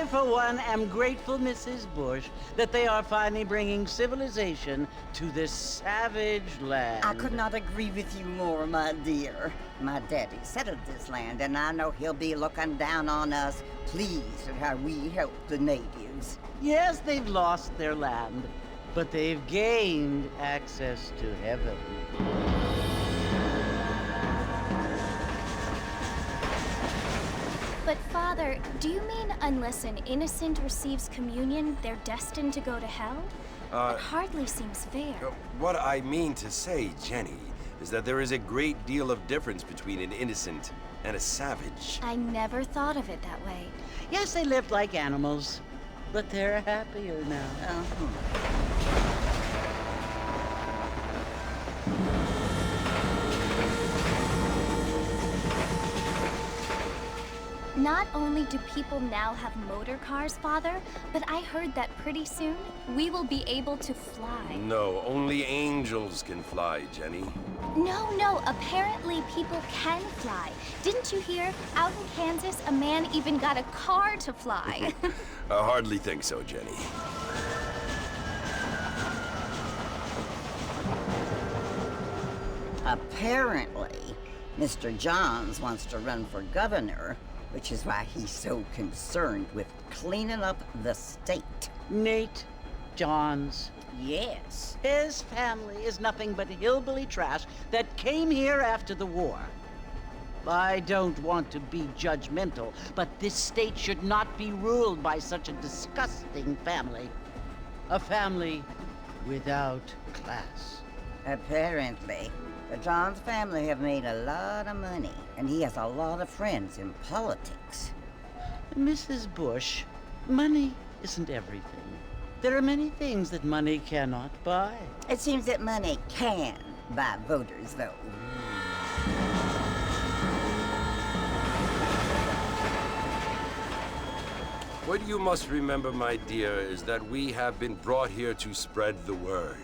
I, for one, am grateful, Mrs. Bush, that they are finally bringing civilization to this savage land. I could not agree with you more, my dear. My daddy settled this land, and I know he'll be looking down on us, pleased at how we help the natives. Yes, they've lost their land, but they've gained access to heaven. But Father, do you mean unless an innocent receives communion, they're destined to go to hell? That hardly seems fair. What I mean to say, Jenny, is that there is a great deal of difference between an innocent and a savage. I never thought of it that way. Yes, they lived like animals, but they're happier now. Not only do people now have motor cars, Father, but I heard that pretty soon we will be able to fly. No, only angels can fly, Jenny. No, apparently people can fly. Didn't you hear? Out in Kansas, a man even got a car to fly. I hardly think so, Jenny. Apparently, Mr. Johns wants to run for governor, which is why he's so concerned with cleaning up the state. Nate Johns. Yes. His family is nothing but hillbilly trash that came here after the war. I don't want to be judgmental, but this state should not be ruled by such a disgusting family. A family without class. Apparently. The Johns family have made a lot of money, and he has a lot of friends in politics. Mrs. Bush, money isn't everything. There are many things that money cannot buy. It seems that money can buy voters, though. What you must remember, my dear, is that we have been brought here to spread the word.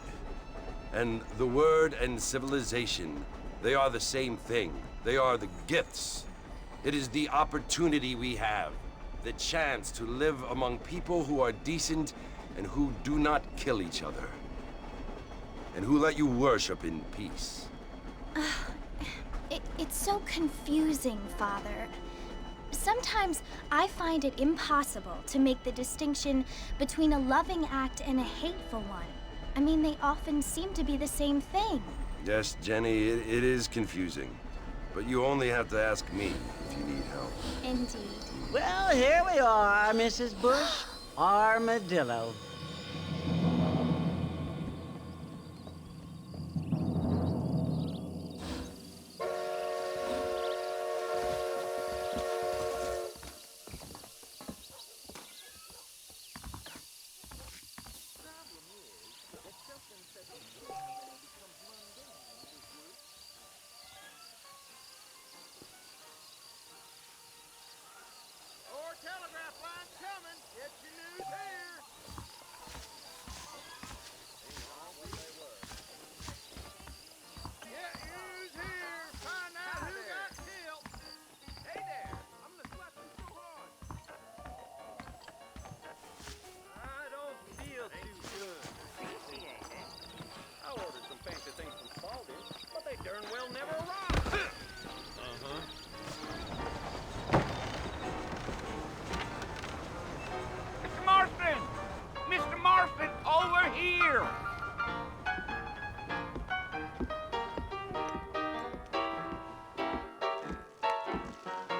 And the word and civilization, they are the same thing. They are the gifts. It is the opportunity we have, the chance to live among people who are decent and who do not kill each other, and who let you worship in peace. It's so confusing, Father. Sometimes I find it impossible to make the distinction between a loving act and a hateful one. I mean, they often seem to be the same thing. Yes, Jenny, it is confusing. But you only have to ask me if you need help. Indeed. Well, here we are, Mrs. Bush. Armadillo.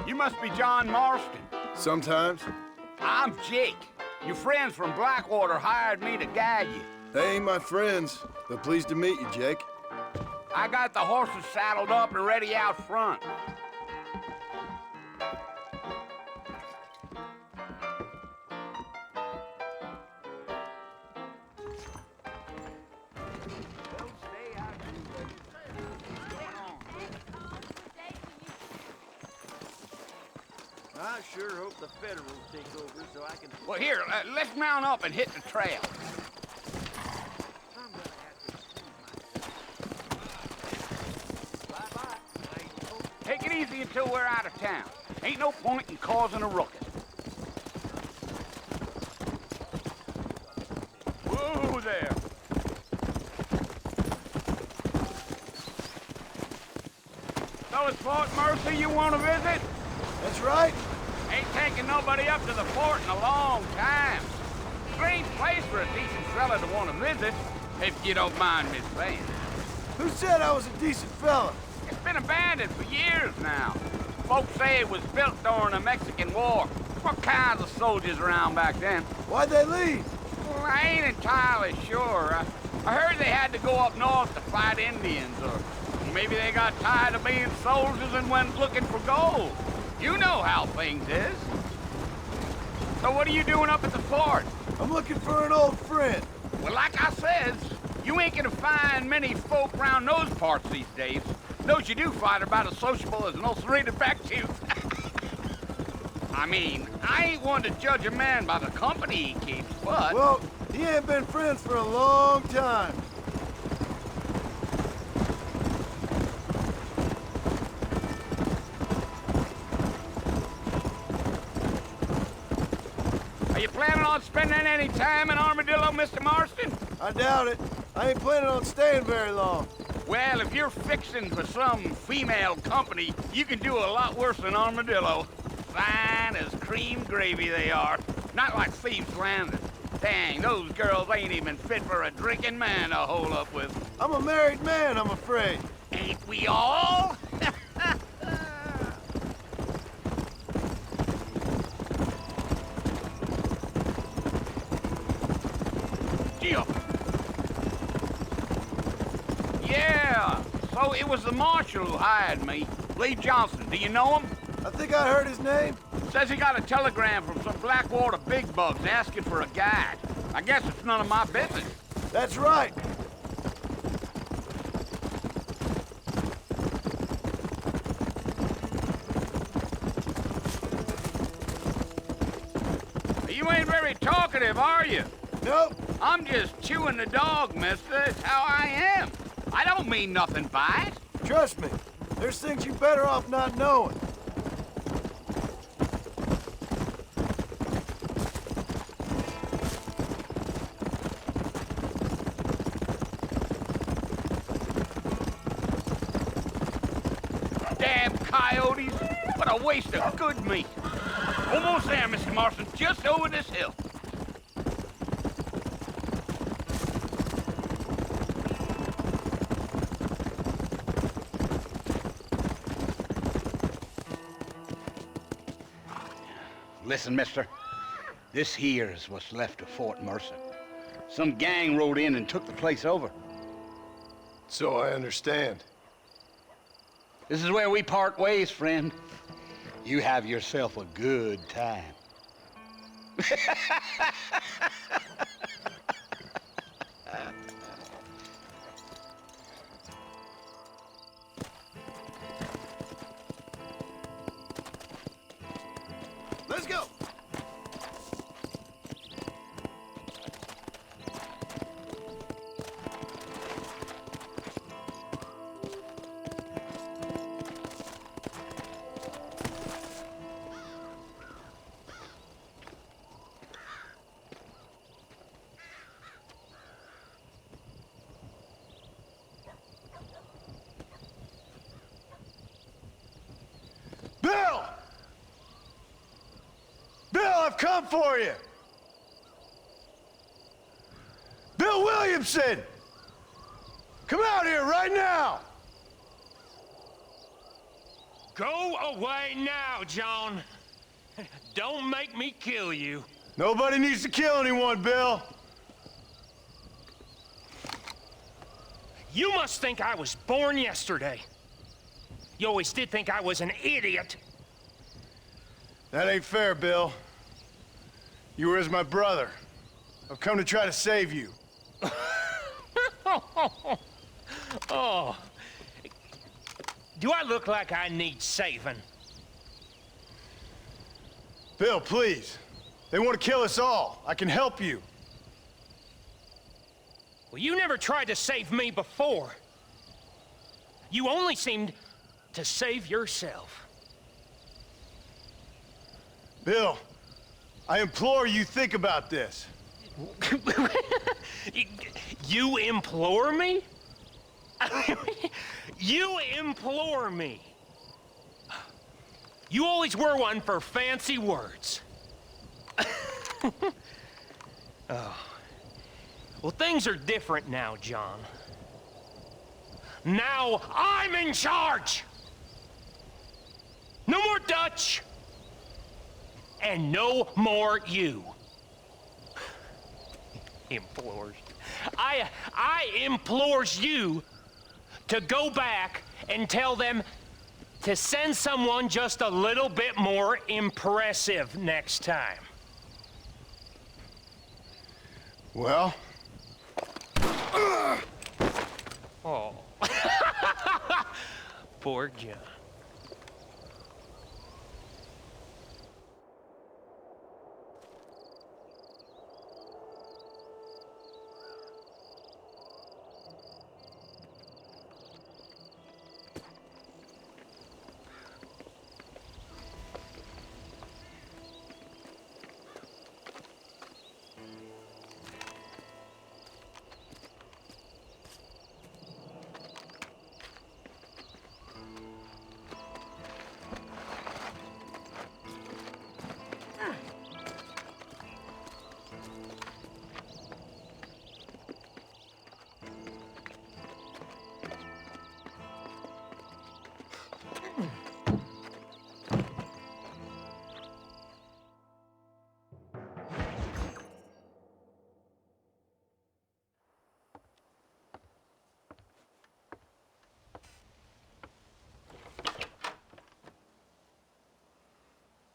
You must be John Marston. Sometimes. I'm Jake. Your friends from Blackwater hired me to guide you. They ain't my friends, but pleased to meet you, Jake. I got the horses saddled up and ready out front. I sure hope the Federals take over so I can... Well, here, let's mount up and hit the trail. I'm gonna have to excuse myself. Bye-bye. Take it easy until we're out of town. Ain't no point in causing a ruckus. So it's Fort Mercy you want to visit? That's right. Ain't taking nobody up to the fort in a long time. Strange place for a decent fella to want to visit, if you don't mind me saying. Who said I was a decent fella? It's been abandoned for years now. Folks say it was built during the Mexican War. What kinds of soldiers around back then? Why'd they leave? Well, I ain't entirely sure. I heard they had to go up north to fight Indians, or maybe they got tired of being soldiers and went looking for gold. You know how things is. So what are you doing up at the fort? I'm looking for an old friend. Well, like I says, you ain't gonna find many folk around those parts these days. Those you do find are about as sociable as an ulcerated back tooth. I mean, I ain't one to judge a man by the company he keeps, but... Well, he ain't been friends for a long time. Are you planning on spending any time in Armadillo, Mr. Marston? I doubt it. I ain't planning on staying very long. Well, if you're fixing for some female company, you can do a lot worse than Armadillo. Fine as cream gravy they are. Not like Thieves Landing. Dang, those girls ain't even fit for a drinking man to hole up with. I'm a married man, I'm afraid. Ain't we all? Gio. Yeah, so it was the marshal who hired me. Lee Johnson, do you know him? I think I heard his name. Says he got a telegram from some Blackwater big bugs asking for a guide. I guess it's none of my business. That's right. You ain't very talkative, are you? Nope. I'm just chewing the dog, mister. It's how I am. I don't mean nothing by it. Trust me. There's things you better off not knowing. Damn coyotes. What a waste of good meat. Almost there, Mr. Marston. Just over this hill. Listen, mister. This here is what's left of Fort Mercer. Some gang rode in and took the place over. So I understand. This is where we part ways, friend. You have yourself a good time. Let's go. Bill! Bill, I've come for you! Bill Williamson! Come out here right now! Go away now, John. Don't make me kill you. Nobody needs to kill anyone, Bill. You must think I was born yesterday. You always did think I was an idiot. That ain't fair, Bill. You were as my brother. I've come to try to save you. Oh. Do I look like I need saving? Bill, please. They want to kill us all. I can help you. Well, you never tried to save me before. You only seemed to save yourself. Bill, I implore you think about this. You implore me? You implore me? You always were one for fancy words. Oh. Well, things are different now, John. Now I'm in charge! No more Dutch! And no more you. Implores. I implores you to go back and tell them to send someone just a little bit more impressive next time. Well? Oh. Poor John.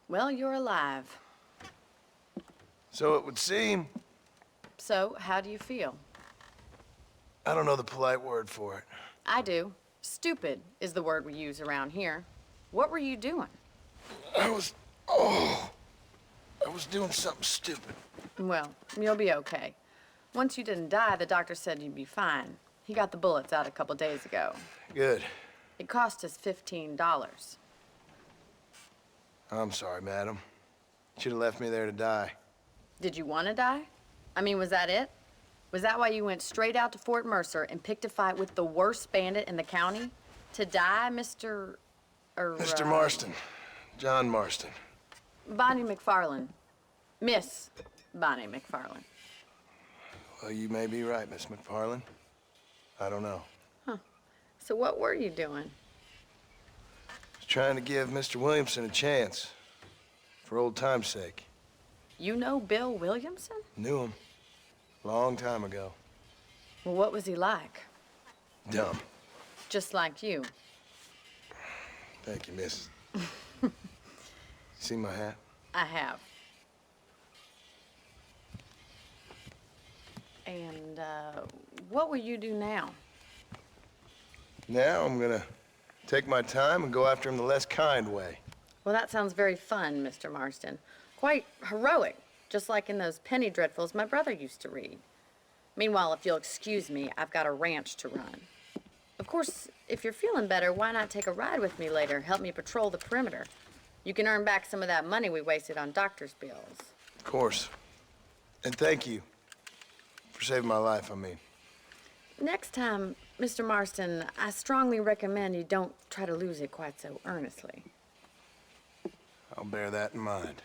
Well, you're alive. So it would seem. So, how do you feel? I don't know the polite word for it. I do. Stupid is the word we use around here. What were you doing? I was doing something stupid. Well, you'll be okay. Once you didn't die, the doctor said you'd be fine. He got the bullets out a couple days ago. Good. It cost us $15. I'm sorry, madam. Should have left me there to die. Did you want to die? I mean, was that it? Was that why you went straight out to Fort Mercer and picked a fight with the worst bandit in the county? To die, Mr. Mr. Marston. John Marston. Bonnie McFarland. Miss Bonnie McFarland. Well, you may be right, Miss McFarland. I don't know. Huh. So what were you doing? Was trying to give Mr. Williamson a chance. For old time's sake. You know Bill Williamson? Knew him. Long time ago. Well, what was he like? Dumb. Just like you. Thank you, miss. See my hat? I have. And, what will you do now? Now I'm gonna take my time and go after him the less kind way. Well, that sounds very fun, Mr. Marston. Quite heroic, just like in those penny dreadfuls my brother used to read. Meanwhile, if you'll excuse me, I've got a ranch to run. Of course, if you're feeling better, why not take a ride with me later? Help me patrol the perimeter. You can earn back some of that money we wasted on doctor's bills. Of course. And thank you for saving my life, I mean. Next time, Mr. Marston, I strongly recommend you don't try to lose it quite so earnestly. I'll bear that in mind.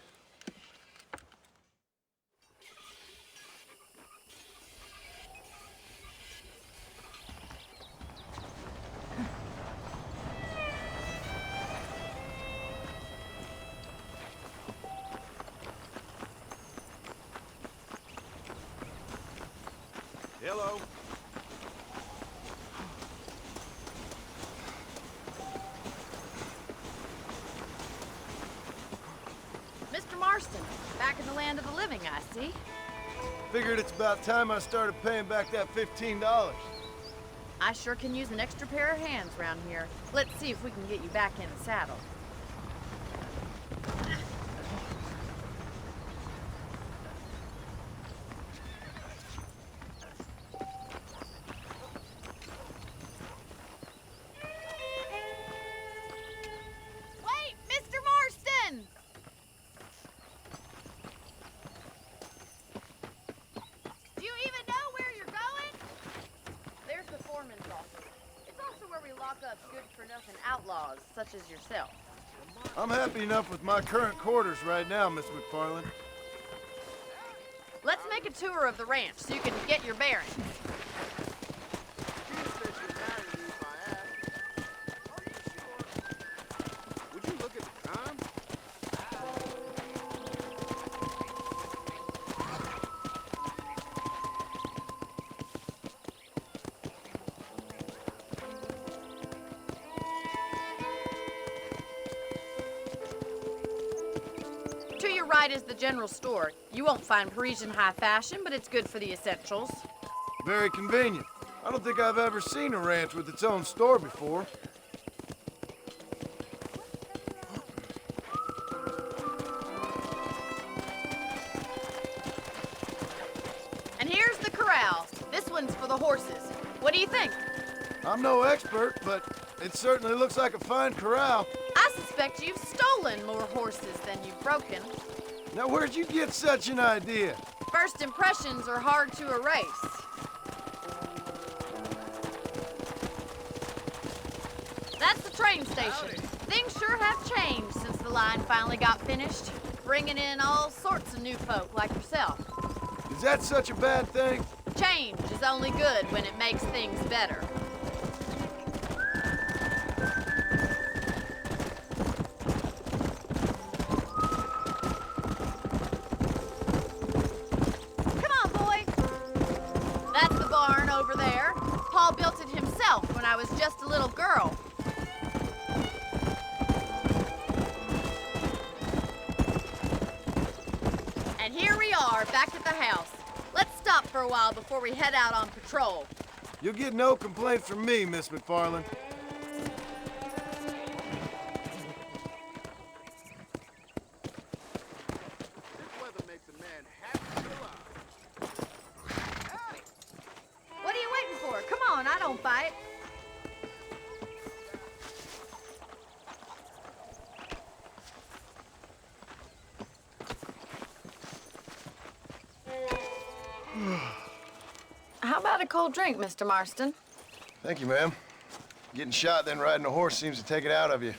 Hello. Mr. Marston, back in the land of the living, I see. Figured it's about time I started paying back that $15. I sure can use an extra pair of hands around here. Let's see if we can get you back in the saddle. Wait, Mr. Marston! Do you even know where you're going? There's the foreman's office. It's also where we lock up good for enough in outlaws such as yourself. I'm happy enough with my current quarters right now, Miss McFarland. Let's make a tour of the ranch so you can get your bearings. Would you look at the time? To your right is the general store. You won't find Parisian high fashion, but it's good for the essentials. Very convenient. I don't think I've ever seen a ranch with its own store before. And here's the corral. This one's for the horses. What do you think? I'm no expert, but it certainly looks like a fine corral. I suspect you've stolen more horses than you've broken. Now, where'd you get such an idea? First impressions are hard to erase. That's the train station. Things sure have changed since the line finally got finished, bringing in all sorts of new folk like yourself. Is that such a bad thing? Change is only good when it makes things better. Come on, boy. That's the barn over there. Paul built it himself when I was just a little girl. And here we are, back at the house. Let's stop for a while before we head out on patrol. You'll get no complaints from me, Miss McFarland. This weather makes a man happy to alive. What are you waiting for? Come on, I don't bite. How about a cold drink, Mr. Marston? Thank you, ma'am. Getting shot, then riding a horse seems to take it out of you.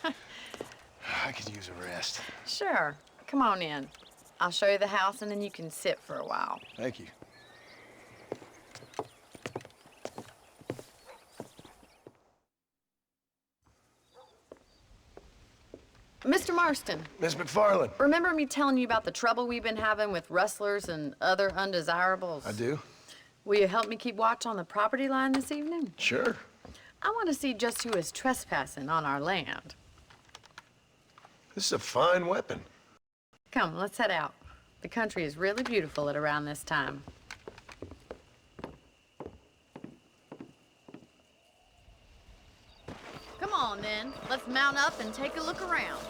I could use a rest. Sure. Come on in. I'll show you the house, and then you can sit for a while. Thank you. Mr. Marston, Miss McFarland. remember me telling you about the trouble we've been having with rustlers and other undesirables? I do? Will you help me keep watch on the property line this evening? Sure. I want to see just who is trespassing on our land. This is a fine weapon. Come, let's head out. The country is really beautiful at around this time. Come on, then. Let's mount up and take a look around.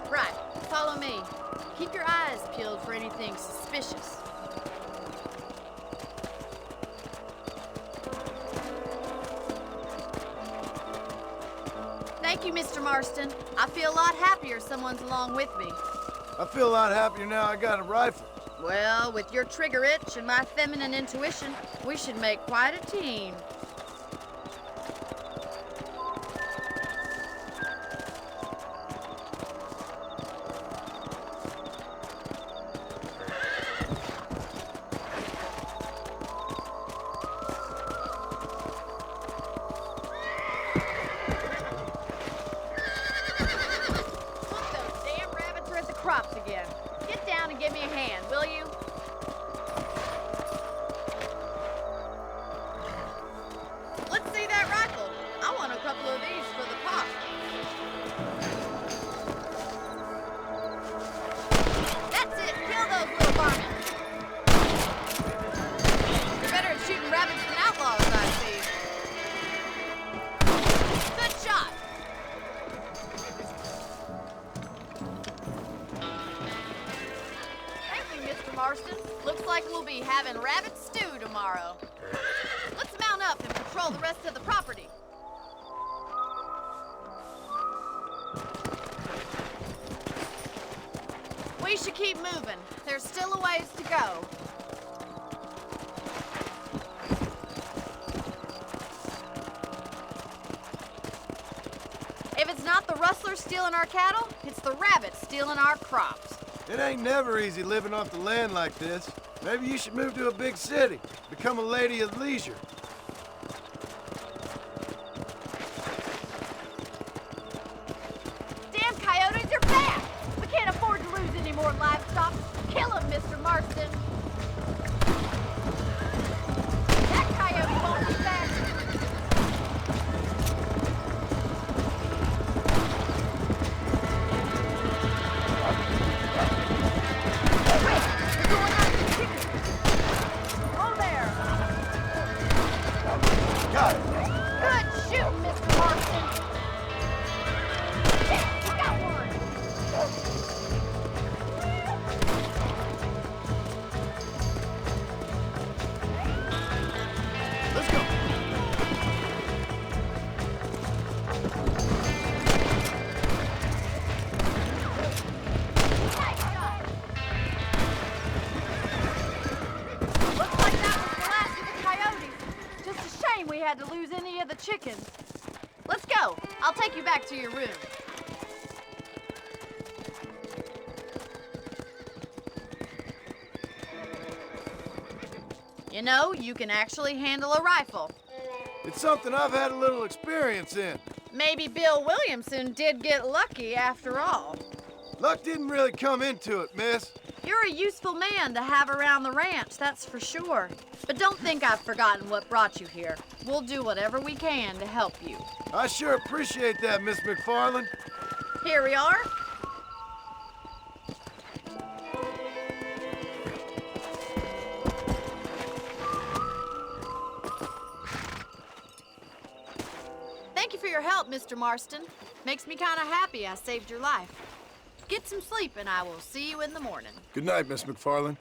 Right. Follow me. Keep your eyes peeled for anything suspicious. Thank you, Mr. Marston. I feel a lot happier someone's along with me. I feel a lot happier now I got a rifle. Well, with your trigger itch and my feminine intuition, we should make quite a team. Look, those damn rabbits are at the crops again. Get down and give me a hand, will you? Let's see that rifle. I want a couple of these for the pot. That's it. Kill those little varmints. You're better at shooting rabbits than outlaws, I see. Good shot. Thank you, Mr. Marston. Looks like we'll be having rabbit stew tomorrow. Let's mount up and patrol the rest of the property. should keep moving. There's still a ways to go. If it's not the rustlers stealing our cattle, it's the rabbits stealing our crops. It ain't never easy living off the land like this. Maybe you should move to a big city, become a lady of leisure. Damn coyotes are back! We can't afford to lose any more livestock. Kill them, Mr. Marston. That coyote won't be back. Got it. Good shooting, Mr. Marston. Yeah, we got one. Let's go. Nice shot. Looks like that was the last of the coyotes. Just a shame we had to lose any of the chickens. Let's go. I'll take you back to your room. You know, you can actually handle a rifle. It's something I've had a little experience in. Maybe Bill Williamson did get lucky after all. Luck didn't really come into it, miss. You're a useful man to have around the ranch, that's for sure. But don't think I've forgotten what brought you here. We'll do whatever we can to help you. I sure appreciate that, Miss McFarland. Here we are. Thank you for your help, Mr. Marston. Makes me kind of happy I saved your life. Get some sleep and I will see you in the morning. Good night, Miss McFarland.